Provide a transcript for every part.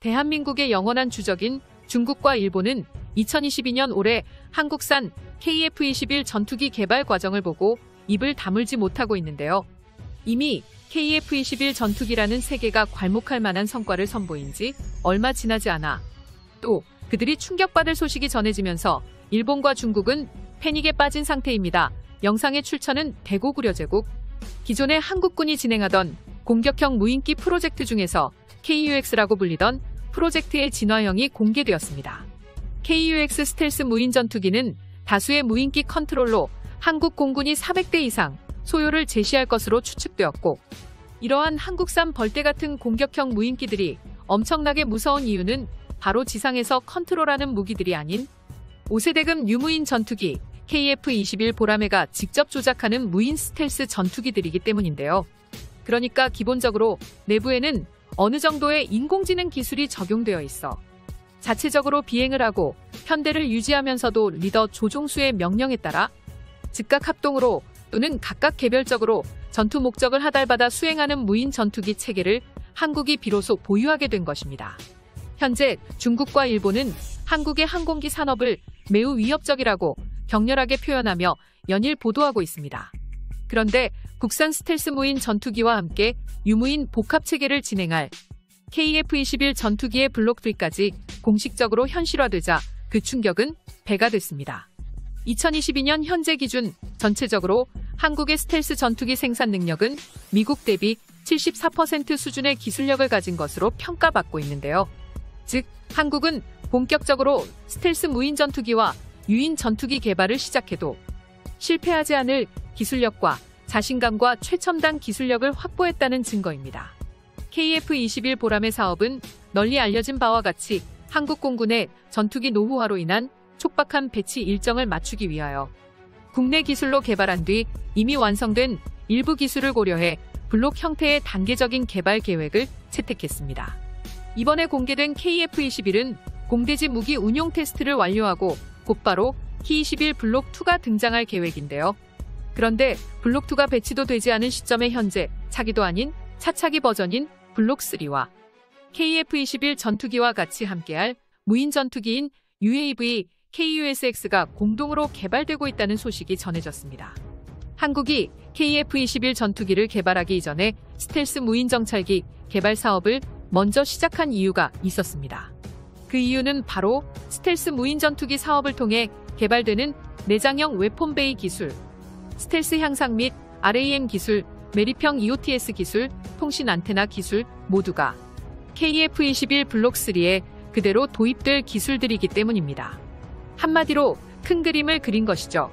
대한민국의 영원한 주적인 중국과 일본은 2022년 올해 한국산 KF-21 전투기 개발 과정을 보고 입을 다물지 못하고 있는데요. 이미 KF-21 전투기라는 세계가 괄목할 만한 성과를 선보인 지 얼마 지나지 않아 또 그들이 충격받을 소식이 전해지면서 일본과 중국은 패닉에 빠진 상태입니다. 영상의 출처는 대고구려제국. 기존의 한국군이 진행하던 공격형 무인기 프로젝트 중에서 KUX라고 불리던 프로젝트의 진화형이 공개되었습니다. KUX 스텔스 무인 전투기는 다수의 무인기 컨트롤로 한국 공군이 400대 이상 소요를 제시할 것으로 추측되었고, 이러한 한국산 벌떼 같은 공격형 무인기들이 엄청나게 무서운 이유는 바로 지상에서 컨트롤하는 무기들이 아닌 5세대급 유무인 전투기 KF-21 보라매가 직접 조작하는 무인 스텔스 전투기들이기 때문인데요. 그러니까 기본적으로 내부에는 어느 정도의 인공지능 기술이 적용되어 있어 자체적으로 비행을 하고 편대를 유지하면서도 리더 조종수의 명령에 따라 즉각 합동으로 또는 각각 개별적으로 전투 목적을 하달받아 수행하는 무인 전투기 체계를 한국이 비로소 보유하게 된 것입니다. 현재 중국과 일본은 한국의 항공기 산업을 매우 위협적이라고 격렬하게 표현하며 연일 보도하고 있습니다. 그런데 국산 스텔스 무인 전투기와 함께 유무인 복합 체계를 진행할 KF-21 전투기의 블록3까지 공식적으로 현실화되자 그 충격은 배가 됐습니다. 2022년 현재 기준 전체적으로 한국의 스텔스 전투기 생산 능력은 미국 대비 74% 수준의 기술력을 가진 것으로 평가받고 있는데요. 즉, 한국은 본격적으로 스텔스 무인 전투기와 유인 전투기 개발을 시작해도 실패하지 않을 기술력과 자신감과 최첨단 기술력을 확보했다는 증거입니다. KF-21 보라매 사업은 널리 알려진 바와 같이 한국 공군의 전투기 노후화로 인한 촉박한 배치 일정을 맞추기 위하여 국내 기술로 개발한 뒤 이미 완성된 일부 기술을 고려해 블록 형태의 단계적인 개발 계획을 채택했습니다. 이번에 공개된 KF-21은 공대지 무기 운용 테스트를 완료하고 곧바로 K-21 블록2가 등장할 계획인데요. 그런데 블록2가 배치도 되지 않은 시점에 현재 차기도 아닌 차차기 버전인 블록3와 KF-21 전투기와 같이 함께할 무인 전투기인 UAV KUSX가 공동으로 개발되고 있다는 소식이 전해졌습니다. 한국이 KF-21 전투기를 개발하기 이전에 스텔스 무인 정찰기 개발 사업을 먼저 시작한 이유가 있었습니다. 그 이유는 바로 스텔스 무인 전투기 사업을 통해 개발되는 내장형 웨폰 베이 기술, 스텔스 향상 및 RAM 기술, 매립형 EOTS 기술, 통신 안테나 기술 모두가 KF-21 블록3에 그대로 도입될 기술들이기 때문입니다. 한마디로 큰 그림을 그린 것이죠.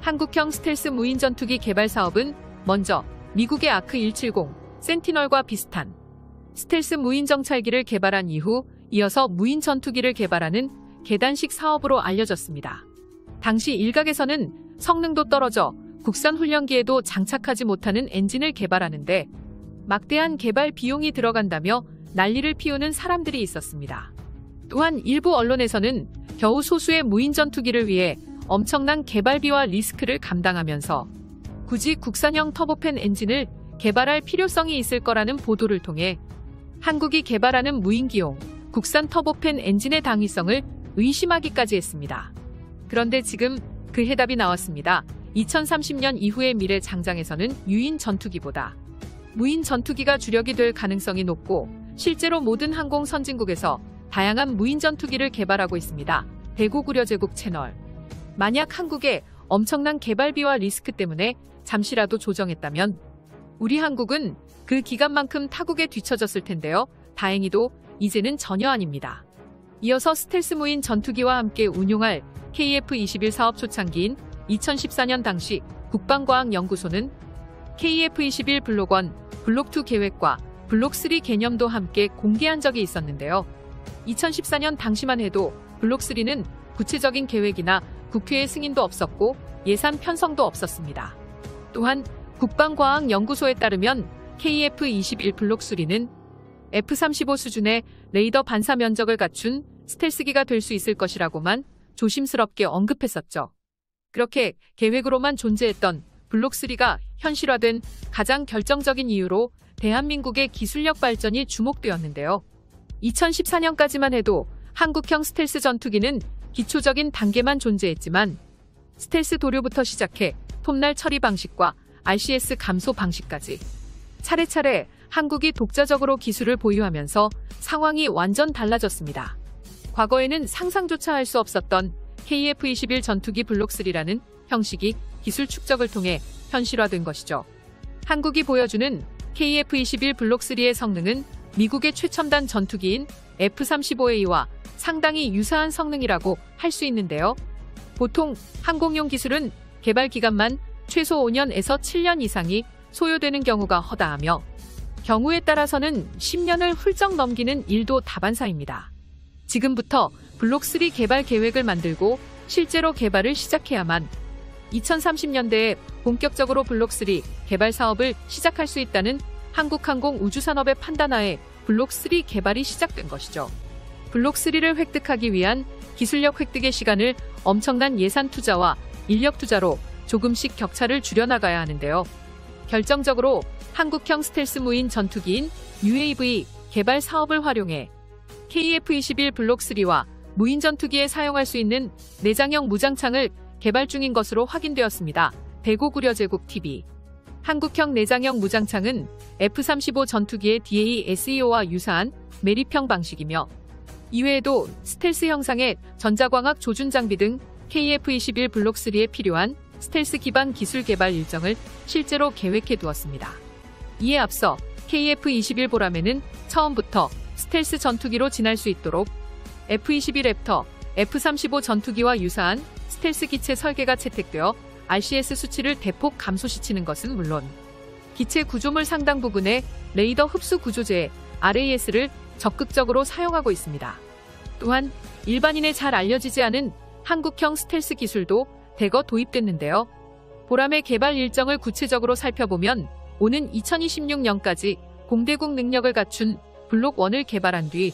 한국형 스텔스 무인 전투기 개발 사업은 먼저 미국의 아크-170, 센티널과 비슷한 스텔스 무인 정찰기를 개발한 이후 이어서 무인 전투기를 개발하는 계단식 사업으로 알려졌습니다. 당시 일각에서는 성능도 떨어져 국산 훈련기에도 장착하지 못하는 엔진을 개발하는데 막대한 개발 비용이 들어간다며 난리를 피우는 사람들이 있었습니다. 또한 일부 언론에서는 겨우 소수의 무인 전투기를 위해 엄청난 개발비와 리스크를 감당하면서 굳이 국산형 터보팬 엔진을 개발할 필요성이 있을 거라는 보도를 통해 한국이 개발하는 무인기용 국산 터보팬 엔진의 당위성을 의심하기까지 했습니다. 그런데 지금 그 해답이 나왔습니다. 2030년 이후의 미래 장장에서는 유인 전투기보다 무인 전투기가 주력이 될 가능성이 높고 실제로 모든 항공 선진국에서 다양한 무인 전투기를 개발하고 있습니다. 대고구려제국 채널. 만약 한국의 엄청난 개발비와 리스크 때문에 잠시라도 조정했다면 우리 한국은 그 기간만큼 타국에 뒤처졌을 텐데요. 다행히도 이제는 전혀 아닙니다. 이어서 스텔스 무인 전투기와 함께 운용할 KF-21 사업 초창기인 2014년 당시 국방과학연구소는 KF-21 블록1, 블록2 계획과 블록3 개념도 함께 공개한 적이 있었는데요. 2014년 당시만 해도 블록3는 구체적인 계획이나 국회의 승인도 없었고 예산 편성도 없었습니다. 또한 국방과학연구소에 따르면 KF-21 블록3는 F-35 수준의 레이더 반사 면적을 갖춘 스텔스기가 될 수 있을 것이라고만 조심스럽게 언급했었죠. 그렇게 계획으로만 존재했던 블록3가 현실화된 가장 결정적인 이유로 대한민국의 기술력 발전이 주목되었는데요. 2014년까지만 해도 한국형 스텔스 전투기는 기초적인 단계만 존재했지만 스텔스 도료부터 시작해 톱날 처리 방식과 RCS 감소 방식까지 차례차례 한국이 독자적으로 기술을 보유하면서 상황이 완전 달라졌습니다. 과거에는 상상조차 할 수 없었던 KF-21 전투기 블록3라는 형식이 기술 축적을 통해 현실화된 것이죠. 한국이 보여주는 KF-21 블록3의 성능은 미국의 최첨단 전투기인 F-35A와 상당히 유사한 성능이라고 할 수 있는데요. 보통 항공용 기술은 개발 기간만 최소 5년에서 7년 이상이 소요되는 경우가 허다하며 경우에 따라서는 10년을 훌쩍 넘기는 일도 다반사입니다. 지금부터 블록3 개발 계획을 만들고 실제로 개발을 시작해야만 2030년대에 본격적으로 블록3 개발 사업을 시작할 수 있다는 한국항공우주산업의 판단하에 블록3 개발이 시작된 것이죠. 블록3를 획득하기 위한 기술력 획득의 시간을 엄청난 예산 투자와 인력 투자로 조금씩 격차를 줄여나가야 하는데요. 결정적으로 한국형 스텔스 무인 전투기인 UAV 개발 사업을 활용해 KF-21 블록3와 무인 전투기에 사용할 수 있는 내장형 무장창을 개발 중인 것으로 확인되었습니다. 대고구려제국 TV. 한국형 내장형 무장창은 F-35 전투기의 DA-SEO와 유사한 매립형 방식이며 이외에도 스텔스 형상의 전자광학 조준 장비 등 KF-21 블록3에 필요한 스텔스 기반 기술 개발 일정을 실제로 계획해 두었습니다. 이에 앞서 KF-21 보람에는 처음부터 스텔스 전투기로 지날 수 있도록 F-21 랩터, F-35 전투기와 유사한 스텔스 기체 설계가 채택되어 RCS 수치를 대폭 감소시키는 것은 물론 기체 구조물 상당 부분에 레이더 흡수 구조제 RAS를 적극적으로 사용하고 있습니다. 또한 일반인에 잘 알려지지 않은 한국형 스텔스 기술도 대거 도입됐는데요. 보람의 개발 일정을 구체적으로 살펴보면 오는 2026년까지 공대국 능력을 갖춘 블록1을 개발한 뒤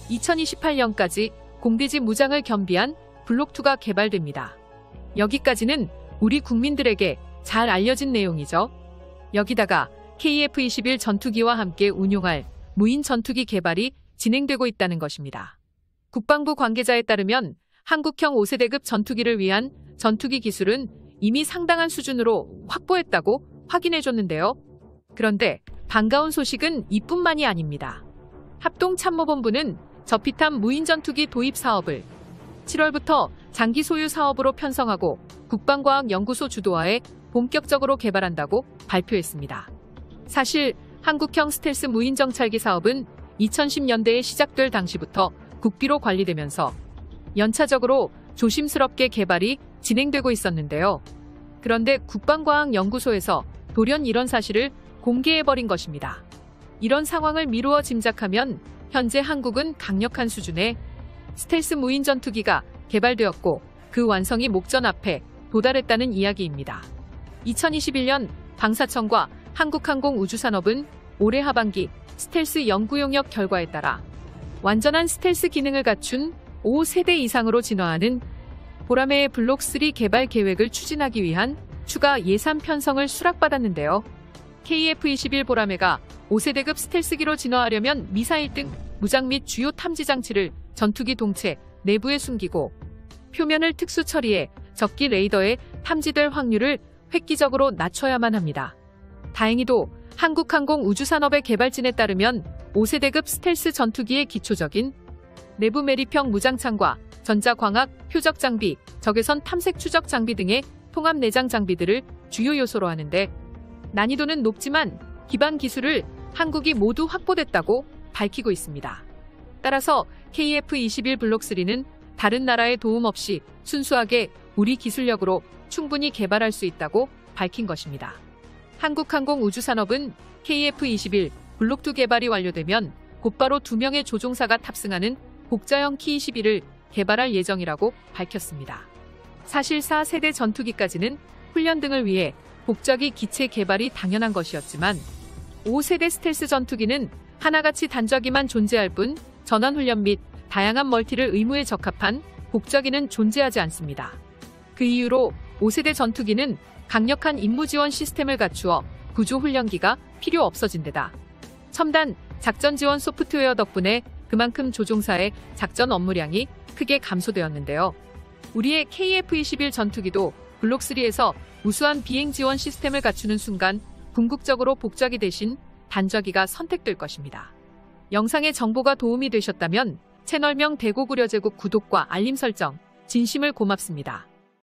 2028년까지 공대지 무장을 겸비한 블록2가 개발됩니다. 여기까지는 우리 국민들에게 잘 알려진 내용이죠. 여기다가 KF-21 전투기와 함께 운용할 무인 전투기 개발이 진행되고 있다는 것입니다. 국방부 관계자에 따르면 한국형 5세대급 전투기를 위한 전투기 기술은 이미 상당한 수준으로 확보했다고 확인해줬는데요. 그런데 반가운 소식은 이뿐만이 아닙니다. 합동참모본부는 저피탐 무인 전투기 도입 사업을 7월부터 장기 소유 사업으로 편성하고 국방과학연구소 주도하에 본격적으로 개발한다고 발표했습니다. 사실 한국형 스텔스 무인 정찰기 사업은 2010년대에 시작될 당시부터 국비로 관리되면서 연차적으로 조심스럽게 개발이 진행되고 있었는데요. 그런데 국방과학연구소에서 돌연 이런 사실을 공개해버린 것입니다. 이런 상황을 미루어 짐작하면 현재 한국은 강력한 수준의 스텔스 무인 전투기가 개발되었고 그 완성이 목전 앞에 도달했다는 이야기입니다. 2021년 방사청과 한국항공우주산업은 올해 하반기 스텔스 연구 용역 결과에 따라 완전한 스텔스 기능을 갖춘 5세대 이상으로 진화하는 보람의 블록3 개발 계획을 추진하기 위한 추가 예산 편성을 수락받았는데요. KF-21 보라매가 5세대급 스텔스기로 진화하려면 미사일 등 무장 및 주요 탐지 장치를 전투기 동체 내부에 숨기고 표면을 특수 처리해 적기 레이더에 탐지될 확률을 획기적으로 낮춰야만 합니다. 다행히도 한국항공우주산업의 개발진에 따르면 5세대급 스텔스 전투기의 기초적인 내부 매립형 무장창과 전자광학, 표적 장비, 적외선 탐색 추적 장비 등의 통합 내장 장비들을 주요 요소로 하는데 난이도는 높지만 기반 기술을 한국이 모두 확보됐다고 밝히고 있습니다. 따라서 KF-21 블록3는 다른 나라의 도움 없이 순수하게 우리 기술력으로 충분히 개발할 수 있다고 밝힌 것입니다. 한국항공우주산업은 KF-21 블록2 개발이 완료되면 곧바로 2명의 조종사가 탑승하는 복자형 Ki-21을 개발할 예정이라고 밝혔습니다. 사실 4세대 전투기까지는 훈련 등을 위해 복자기 기체 개발이 당연한 것이었지만 5세대 스텔스 전투기는 하나같이 단저기만 존재할 뿐 전환훈련 및 다양한 멀티를 의무에 적합한 복자기는 존재하지 않습니다. 그 이유로 5세대 전투기는 강력한 임무지원 시스템을 갖추어 구조훈련기가 필요 없어진 데다 첨단 작전지원 소프트웨어 덕분에 그만큼 조종사의 작전 업무량이 크게 감소되었는데요. 우리의 KF-21 전투기도 블록3에서 우수한 비행 지원 시스템을 갖추는 순간 궁극적으로 복저기 대신 단저기가 선택될 것입니다. 영상의 정보가 도움이 되셨다면 채널명 대고구려제국 구독과 알림 설정 진심을 고맙습니다.